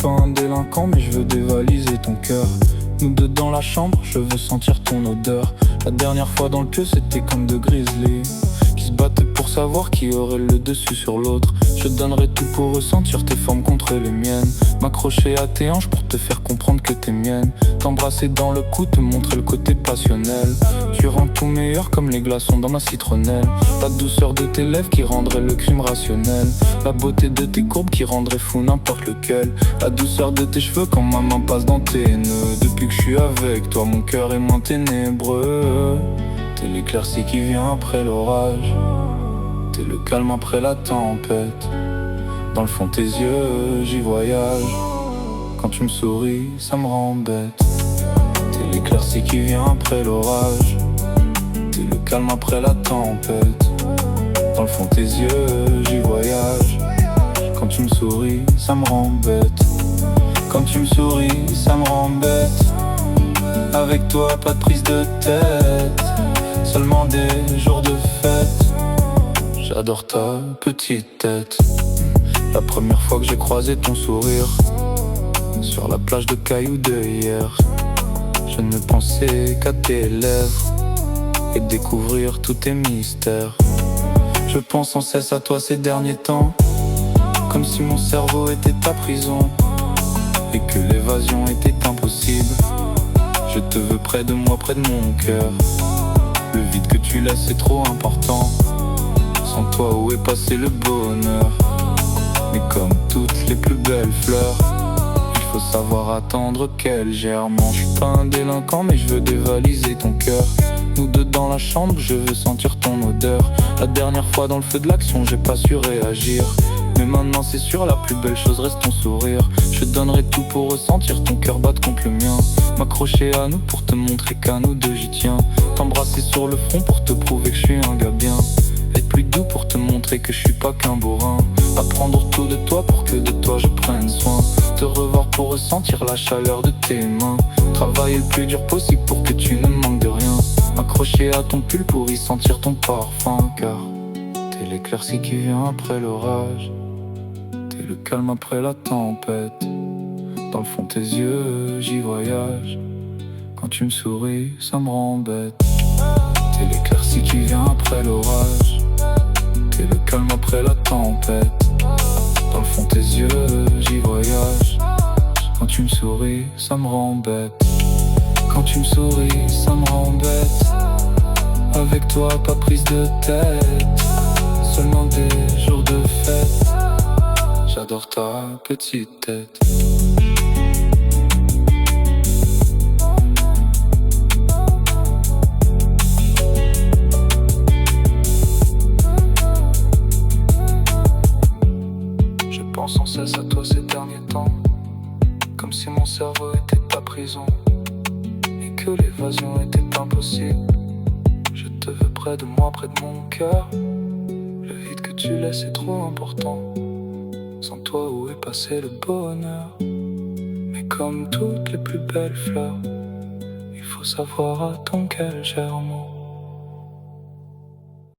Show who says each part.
Speaker 1: pas un délinquant mais je veux dévaliser ton cœur. Nous deux dans la chambre, je veux sentir ton odeur. La dernière fois dans le pieu c'était comme deux grizzlies qui se battaient pour savoir qui aurait le dessus sur l'autre. Je donnerais tout pour ressentir tes formes contre les miennes, m'accrocher à tes hanches pour te faire comprendre que t'es mienne, t'embrasser dans le cou, te montrer le côté passionnel. Tu rends tout meilleur comme les glaçons dans ma citronnelle. La douceur de tes lèvres qui rendrait le crime rationnel, la beauté de tes courbes qui rendrait fou n'importe lequel, la douceur de tes cheveux quand ma main passe dans tes nœuds. Depuis que je suis avec toi mon cœur est moins ténébreux. T'es l'éclaircie qui vient après l'orage, t'es le calme après la tempête. Dans le fond de tes yeux j'y voyage, quand tu me souris ça me rend bête. T'es l'éclaircie qui vient après l'orage, t'es le calme après la tempête. Dans le fond de tes yeux j'y voyage, quand tu me souris ça me rend bête. Quand tu me souris ça me rend bête. Avec toi pas de prise de tête, seulement des jours de fête. J'adore ta petite tête. La première fois que j'ai croisé ton sourire sur la plage de cailloux de hier, je ne pensais qu'à tes lèvres et découvrir tous tes mystères. Je pense sans cesse à toi ces derniers temps, comme si mon cerveau était ta prison et que l'évasion était impossible. Je te veux près de moi, près de mon cœur. Le vide que tu laisses est trop important. Sans toi où est passé le bonheur? Mais comme toutes les plus belles fleurs, il faut savoir attendre qu'elles germent. Je suis pas un délinquant mais je veux dévaliser ton cœur. Nous deux dans la chambre, je veux sentir ton odeur. La dernière fois dans le feu de l'action j'ai pas su réagir, mais maintenant c'est sûr la plus belle chose reste ton sourire. Je donnerai tout pour ressentir ton cœur battre contre le mien, m'accrocher à nous pour te montrer qu'à nous deux j'y tiens, t'embrasser sur le front pour te prouver que je suis un gars bien, être plus doux pour te montrer que je suis pas qu'un bourrin, apprendre tout de toi pour que de toi je prenne soin, te revoir pour ressentir la chaleur de tes mains, travailler le plus dur possible pour que tu ne manques de rien, m'accrocher à ton pull pour y sentir ton parfum, car t'es l'éclaircie qui vient après l'orage, t'es le calme après la tempête. Dans le fond de tes yeux j'y voyage, quand tu me souris ça me rend bête. T'es l'éclaircie qui vient après l'orage, t'es le calme après la tempête. Dans le fond de tes yeux j'y voyage, quand tu me souris ça me rend bête. Quand tu me souris ça me rend bête. Avec toi pas prise de tête, seulement des jours de fête. J'adore ta petite tête. Je pense sans cesse à toi ces derniers temps, comme si mon cerveau était ta prison et que l'évasion était impossible. Je te veux près de moi, près de mon cœur. Le vide que tu laisses est trop important. Sans toi où est passé le bonheur? Mais comme toutes les plus belles fleurs, il faut savoir attendre qu'elles germent.